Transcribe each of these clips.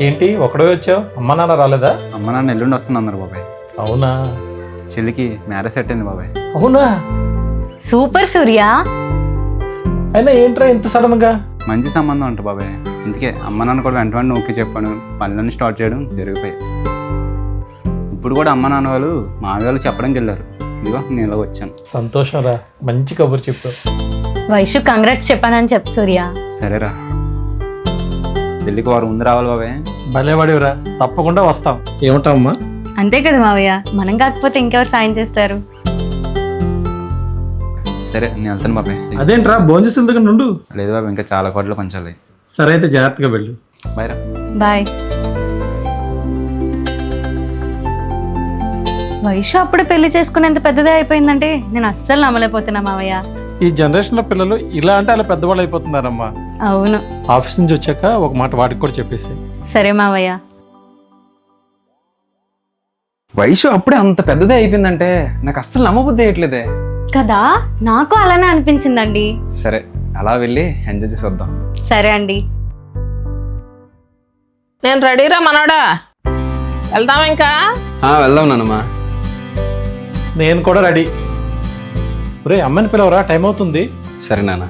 ఏంటి ఒకడే వచ్చావు? అమ్మ నాన్న రాలేదా? అమ్మ నాన్న ఎల్లుండి వస్తున్నారు బాబాయ్. అవునా? చెల్లికి మ్యారేజ్ సెట్ అయింది బాబాయ్. అవునా? సూపర్ సూర్య. అయినా ఏంట్రా ఇంత సడన్ గా? మంచి సంబంధం అంట బాబాయ్. అందుకే అమ్మ నాన్న కూడా వెంట వెంటనే ఓకే చెప్పాను, పనులన్నీ స్టార్ట్ చేయడం జరిగిపోయాయి. ఇప్పుడు కూడా అమ్మ నాన్న వాళ్ళు మామయ్య వాళ్ళు చెప్పడానికి వెళ్ళారు. ఇదిగో నేను ఇలా వచ్చాను. సంతోషం రా, మంచి కబురు చెప్పు. వైషు కంగ్రాట్స్ చెప్పానని చెప్పు సూర్య. సరేరా, పెళ్ళికి వారు ముందు రావాలి బాబాయ్. భలేవాడివిరా, తప్పకుండా వస్తాం. ఏమంటావమ్మా? అంతే కదా మావయ్య, మనం కాకపోతే ఇంకెవరు సాయం చేస్తారు? సరే నేను వెళ్తాను బాబాయ్. అదేంట్రా భోంచేసిన దగ్గర నుండు? లేదు బాబాయ్, ఇంకా చాలా కోట్లు పంచాలి. సరే అయితే జాగ్రత్తగా వెళ్ళు. బాయ్ రా. బాయ్. వైషు అప్పుడు పెళ్లి చేసుకునేంత పెద్దదే అయిపోయిందంటే నేను అస్సలు నమ్మలేకపోతున్నా మావయ్య. ఈ జనరేషన్ లో పిల్లలు ఇలా అంటే అలా పెద్దవాళ్ళు అయిపోతున్నారమ్మా. అవును. ఆఫీస్ నుంచి వచ్చాక ఒక మాట వాటికి కూడా చెప్పేసి. సరే మావయ్య. వైషు అప్పుడే అంత పెద్దదే అయిపోయిందంటే నాకు అస్సలు నమ్మబుద్ధి వేయట్లేదే కదా, నాకు అలానే అనిపించిందండి. సరే అలా వెళ్ళి ఎంజాయ్ చేసి వద్దాం. సరే అండి. నేను రెడీరా మనోడా, వెళ్దాం ఇంకా. వెళ్దాం నాన్నమ్మా. నేను కూడా రెడీ. రే అమ్మని పిలవరా, టైం అవుతుంది. సరే నాన్న.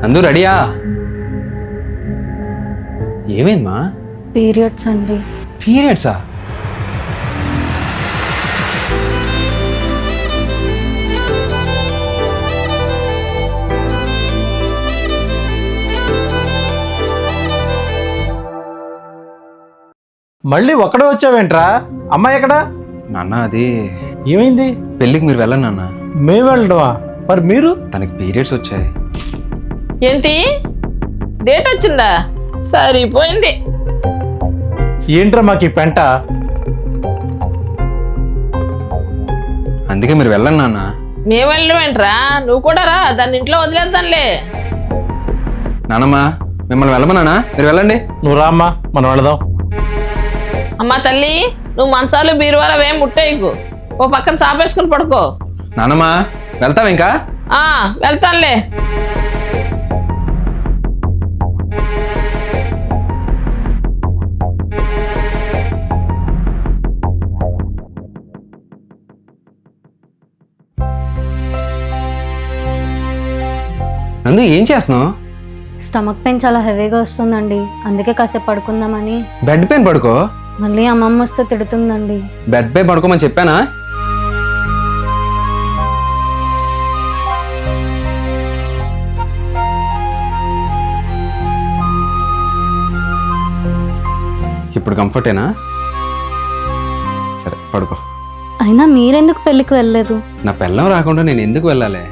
అందు రెడీయా? ఏమైందమ్మా? పీరియడ్స్ అండి. పీరియడ్సా? మళ్ళీ ఒక్కడే వచ్చావేంట్రా? అమ్మాయి ఎక్కడా? నాన్న అది ఏమైంది? పెళ్ళికి మీరు వెళ్ళండి నాన్న. మేము వెళ్ళడమా? మరి మీరు? తనకి పీరియడ్స్ వచ్చాయి. ఏంటి, డేట్ వచ్చిందా? సరిపోయింది. ఏంట్రా మాకు ఈ పెంట? అందుకే మీరు వెళ్ళండి నాన్న. మేము వెళ్ళమేంట్రా, నువ్వు కూడా రా, దాన్ని ఇంట్లో వదిలేద్దాంలే. నానమ్మా మిమ్మల్ని వెళ్ళమన్నానా? మీరు వెళ్ళండి. నువ్వు రామ్మా, మనం వెళదాం. అమ్మా తల్లి, నువ్వు మంచాలు బీరువాలు అవేం ముట్టేయకు, ఓ పక్కన చాపేసుకుని పడుకో. నానమ్మా వెళ్తావా ఇంకా? వెళ్తానులే. నందు ఏం చేస్తున్నావు? స్టమక్ పెయిన్ చాలా హెవీగా వస్తుందండి, అందుకే కాసేపు పడుకుందామని. బెడ్ పైన పడుకో. మళ్ళీ అమ్మమ్మ వస్తే తిడుతుందండి. బెడ్ పై పడుకోమని చెప్పానా? ఇప్పుడు కంఫర్టేనా? సరే పడుకో. అయినా మీరెందుకు పెళ్ళికి వెళ్ళలేదు? నా పిల్లం రాకుండా నేను ఎందుకు వెళ్ళాలి?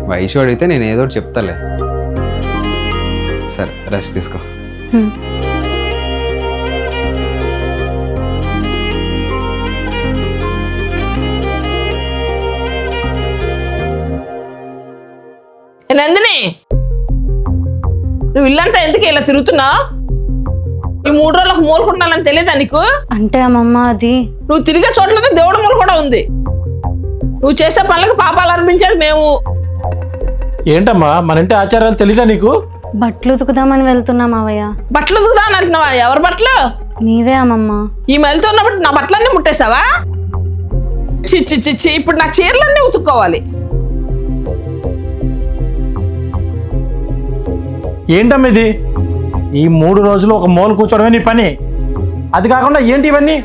వైషు అడిగితే నేను ఏదో ఒకటి చెప్తాలే. సరే రెస్ట్ తీసుకో. నందిని, నువ్వు ఇల్లంతా ఎందుకు ఇలా తిరుగుతున్నావు? ఈ 3 రోజులకు మూలకుండాలని తెలియదా నీకు? అంటే అమ్మమ్మ అది నువ్వు తిరిగే చోట్లనే దేవుడి మూల కూడా ఉంది. నువ్వు చేసే పనులకు పాపాలు అనిపించేది మేము. ఏంటమ్మా మన ఇంటి ఆచారాలు తెలీదా నీకు? బట్టలు ఉతుకుదామని వెళ్తున్నా మావయ్య. బట్టలు ఉతుకుదామని వెళ్తున్నావా? ఎవరి బట్టలు? నీవే అమ్మమ్మ. ఈ మెలుతో ఉన్నప్పుడు నా బట్టలన్నీ ముట్టేశావా? చిచ్చి చిచ్చి, ఇప్పుడు నా చీరలన్నీ ఉతుక్కోవాలి. ఏంటమ్మా ఇది? ఈ 3 రోజులు ఒక మూల కూర్చోవడమే నీ పని. అది కాకుండా ఏంటి ఇవన్నీ?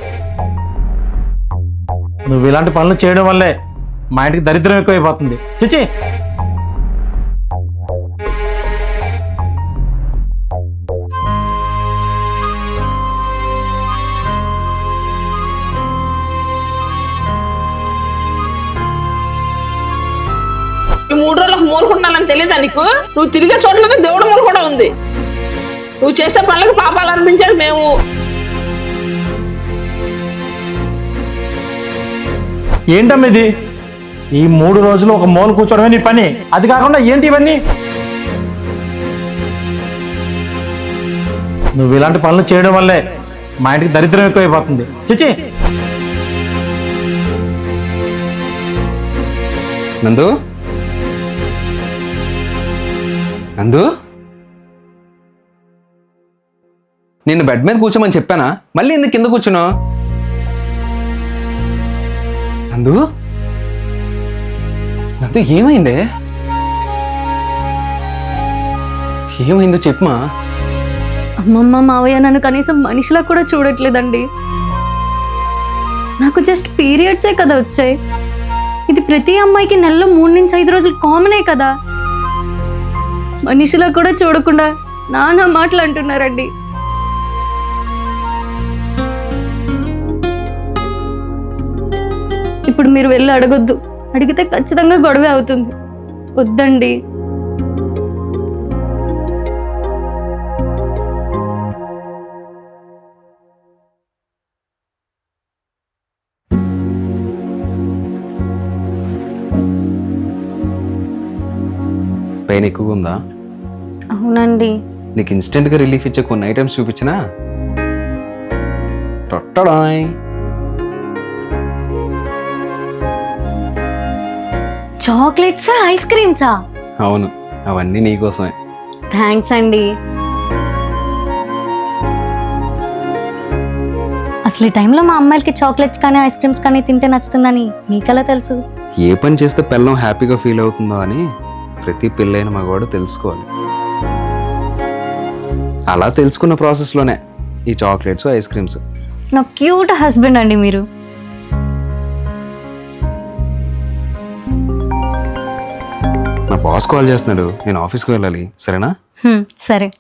నువ్వు ఇలాంటి పనులు చేయడం వల్లే మా ఇంటికి దరిద్రం ఎక్కువైపోతుంది. చిచి. ఈ 3 రోజులకు మూలకుండాలని తెలియదా నీకు? నువ్వు తిరిగే చోట్లనే దేవుడి మూల కూడా ఉంది. నువ్వు చేసే పనులకు పాపాలు అనిపించేది మేము. ఏంటమ్మా ఇది? ఈ 3 రోజులు ఒక మూల కూర్చోవడమే నీ పని. అది కాకుండా ఏంటి ఇవన్నీ? నువ్వు ఇలాంటి పనులు చేయడం వల్లే మా ఇంటికి దరిద్రం ఎక్కువైపోతుంది. చిచి. నందు నందు, నిన్ను బెడ్ మీద కూర్చోమని చెప్పానా? మళ్ళీ ఎందుకు కింద కూర్చున్నావు? నందు, నందు ఏమైందే? ఏమైందో చెప్పమా. అమ్మమ్మ మావయ్య నన్ను కనీసం మనిషిలా కూడా చూడట్లేదండి. నాకు జస్ట్ పీరియడ్సే కదా వచ్చాయి. ఇది ప్రతి అమ్మాయికి నెలలో 3 నుంచి 5 రోజులు కామనే కదా. మనిషిలా కూడా చూడకుండా నానా మాటలు అంటున్నారండి. ఇప్పుడు మీరు వెళ్ళి అడగొద్దు. అడిగితే ఖచ్చితంగా గొడవ అవుతుంది. వద్దండి. పెయిన్ ఎక్కువగా ఉందా? అవునండి. నీకు ఇన్స్టెంట్గా రిలీఫ్ ఇచ్చే కొన్ని ఐటమ్స్ చూపించినా? టొట్టడాయ్. చాక్లెట్స్, ఐస్ క్రీమ్సా? అవును, అవన్నీ నీకోసమే. థ్యాంక్స్ అండి. అసలు ఈ టైంలో మా అమ్మాయిలకి చాక్లెట్స్ కానీ ఐస్ క్రీమ్స్ కానీ తింటే నచ్చుతుందని మీకెలా తెలుసు? ఏ పని చేస్తే పిల్లం హ్యాపీగా ఫీల్ అవుతుందో అని ప్రతి పెళ్ళైన మగవాడు తెలుసుకోవాలి. అలా తెలుసుకున్న ప్రాసెస్లోనే ఈ చాక్లెట్స్, ఐస్ క్రీమ్స్. నా క్యూట్ హస్బెండ్ అండి మీరు. నా బాస్ కాల్ చేస్తున్నాడు, నేను ఆఫీస్కి వెళ్ళాలి. సరేనా? సరే.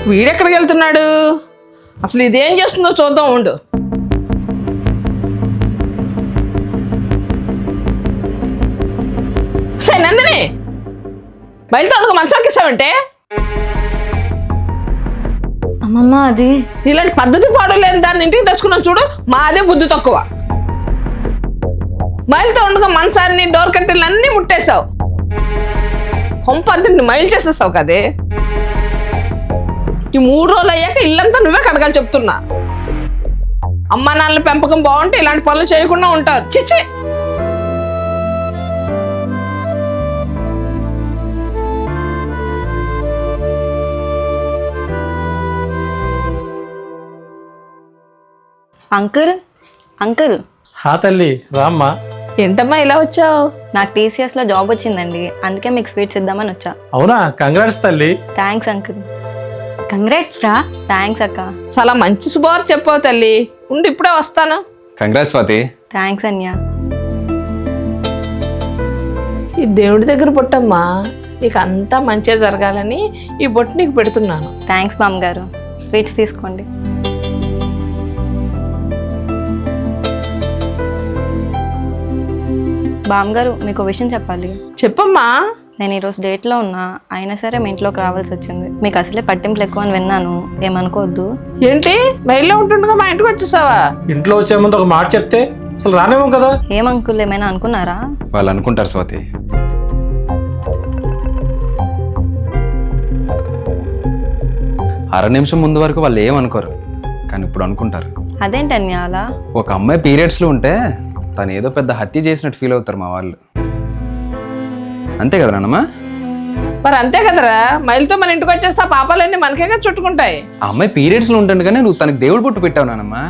వీడెక్కడికి వెళ్తున్నాడు? అసలు ఇదేం చేస్తుందో చూద్దాం ఉండు. సరే నందిని, బయలుతో మంచం ఎక్కేసావంటే? అమ్మమ్మ అది ఇలాంటి పద్ధతి పాడు లేని దాన్ని ఇంటికి తెచ్చుకున్నాను చూడు. మాదే బుద్ధి తక్కువ. మైలుతో ఉండగా మంచాన్ని, డోర్ కట్టెలు అన్నీ ముట్టేశావు. కొంపంతిని మైలు చేసేస్తావు కదే. ఈ 3 రోజులు అయ్యాక ఇల్లంతా నువ్వే కడగాలి చెప్తున్నా. అమ్మా నాన్నల పెంపకం బాగుంటే ఇలాంటి పనులు చేయకుండా ఉంటారు. చిచ్చి. అంకుల్ హా తల్లి, రామ్మా. ఏంటమ్మా ఇలా వచ్చావు? నాకు టీసీఎస్లో జాబ్ వచ్చిందండి, అందుకే మీకు స్వీట్స్ ఇద్దామని వచ్చా. అవునా? కంగ్రాట్స్ తల్లి. Thanks uncle. కంగ్రాట్స్ రా. థ్యాంక్స్ అక్క. చాలా మంచి శుభవార్త చెప్పావు తల్లి. ఉండి ఇప్పుడే వస్తాను. కంగ్రాట్స్ స్వాతి. థ్యాంక్స్ అన్య. ఈ దేవుడి దగ్గర బొట్టమ్మా, నీకు అంతా మంచిగా జరగాలని ఈ బొట్టు నీకు పెడుతున్నాను. థ్యాంక్స్ బామ్మగారు. స్వీట్స్ తీసుకోండి. బామ్మగారు, మీకు విషయం చెప్పాలి. చెప్పమ్మా. నేను ఈరోజు డేట్లో ఉన్నా, అయినా సరే మీ ఇంట్లోకి రావాల్సి వచ్చింది. మీకు అసలే పట్టింపులు ఎక్కువ అని విన్నాను, ఏమనుకోవద్దు. ఏంటి, మైల్లో ఉంటుండగా మా ఇంటికి వచ్చేసావా? ఇంట్లో వచ్చే ముందు ఒక మాట చెప్తే అసలు రానేమో కదా. ఏమంకుల్, ఏమైనా అనుకున్నారా? వాళ్ళు అనుకుంటారు స్వాతి. అర నిమిషం ముందు వరకు వాళ్ళు ఏమనుకోరు, కానీ ఇప్పుడు అనుకుంటారు. అదేంటి అన్య అలా? ఒక అమ్మాయి పీరియడ్స్లో ఉంటే తను ఏదో పెద్ద హత్య చేసినట్టు ఫీల్ అవుతారు మా వాళ్ళు. అంతే కదా నాన్నమ్మా? మరి అంతే కదరా, మైలుతో మన ఇంటికి వచ్చేస్తా పాపాలన్నీ మనకేగా చుట్టుకుంటాయి. ఆ అమ్మాయి పీరియడ్స్లో ఉంటుంది కానీ నువ్వు తనకి దేవుడు బొట్టు పెట్టావు నాన్నమ్మా.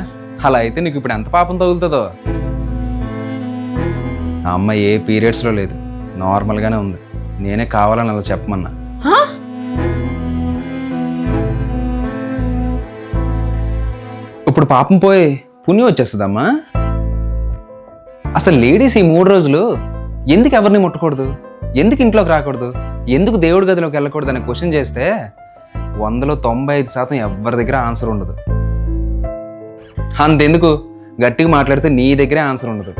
అలా అయితే నీకు ఇప్పుడు ఎంత పాపం తగులుతుందో. ఆ అమ్మాయి ఏ పీరియడ్స్లో లేదు, నార్మల్గానే ఉంది. నేనే కావాలని అలా చెప్పమన్నా. ఇప్పుడు పాపం పోయి పుణ్యం వచ్చేస్తుందమ్మా. అసలు లేడీస్ ఈ 3 రోజులు ఎందుకు ఎవరిని ముట్టకూడదు, ఎందుకు ఇంట్లోకి రాకూడదు, ఎందుకు దేవుడి గదిలోకి వెళ్ళకూడదు అనే క్వశ్చన్ చేస్తే 100లో 95% ఎవరి దగ్గర ఆన్సర్ ఉండదు. అంతెందుకు, గట్టిగా మాట్లాడితే నీ దగ్గరే ఆన్సర్ ఉండదు.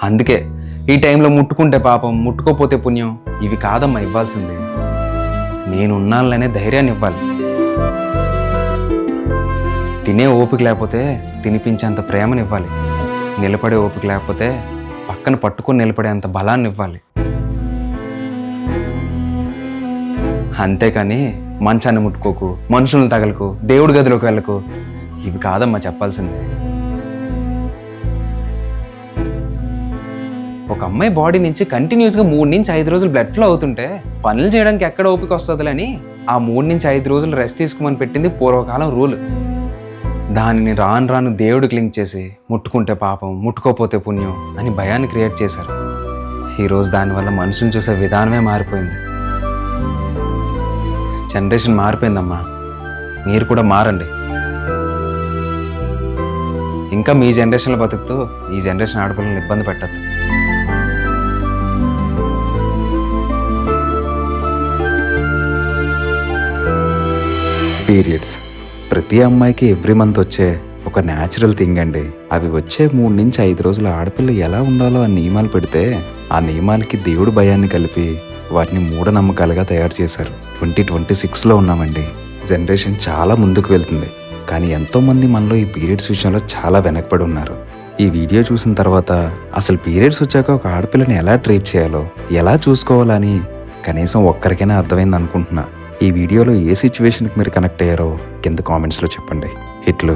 అందుకే ఈ టైంలో ముట్టుకుంటే పాపం, ముట్టుకోపోతే పుణ్యం ఇవి కాదమ్మా ఇవ్వాల్సింది. నేనున్నాననే ధైర్యాన్ని ఇవ్వాలి. తినే ఓపిక లేకపోతే తినిపించేంత ప్రేమనివ్వాలి. నిలబడే ఓపిక లేకపోతే పక్కన పట్టుకొని నిలబడేంత బలాన్ని ఇవ్వాలి. అంతేకాని మంచాన్ని ముట్టుకోకు, మనుషులను తగలకు, దేవుడి గదిలోకి వెళ్ళకు. ఇవి కాదమ్మా చెప్పాల్సింది. ఒక అమ్మాయి బాడీ నుంచి కంటిన్యూస్గా 3 నుంచి 5 రోజులు బ్లడ్ ఫ్లో అవుతుంటే పనులు చేయడానికి ఎక్కడ ఓపిక వస్తుందిలని ఆ 3 నుంచి 5 రోజులు రెస్ట్ తీసుకోమని పెట్టింది పూర్వకాలం రూల్. దానిని రాను రాను దేవుడికి లింక్ చేసి ముట్టుకుంటే పాపం, ముట్టుకోపోతే పుణ్యం అని భయాన్ని క్రియేట్ చేశారు. ఈరోజు దానివల్ల మనుషులు చూసే విధానమే మారిపోయింది. జనరేషన్ మారిపోయిందమ్మా, మీరు కూడా మారండి. ఇంకా మీ జనరేషన్లో బతుకుతూ ఈ జనరేషన్ ఆడపిల్లలను ఇబ్బంది పెట్టద్దు. పీరియడ్స్ ప్రతి అమ్మాయికి ఎవ్రీ మంత్ వచ్చే ఒక న్యాచురల్ థింగ్ అండి. అవి వచ్చే 3 నుంచి 5 రోజుల ఆడపిల్ల ఎలా ఉండాలో ఆ నియమాలు పెడితే ఆ నియమాలకి దేవుడు భయాన్ని కలిపి వాటిని మూఢనమ్మకాలుగా తయారు చేశారు. 2026లో ఉన్నామండి. జనరేషన్ చాలా ముందుకు వెళ్తుంది, కానీ ఎంతోమంది మనలో ఈ పీరియడ్స్ విషయంలో చాలా వెనకబడి ఉన్నారు. ఈ వీడియో చూసిన తర్వాత అసలు పీరియడ్స్ వచ్చాక ఒక ఆడపిల్లని ఎలా ట్రీట్ చేయాలో, ఎలా చూసుకోవాలని కనీసం ఒక్కరికైనా అర్థమైంది అనుకుంటున్నా. ఈ వీడియోలో ఏ సిచ్యువేషన్కి మీరు కనెక్ట్ అయ్యారో కింద కామెంట్స్లో చెప్పండి. హిట్లు.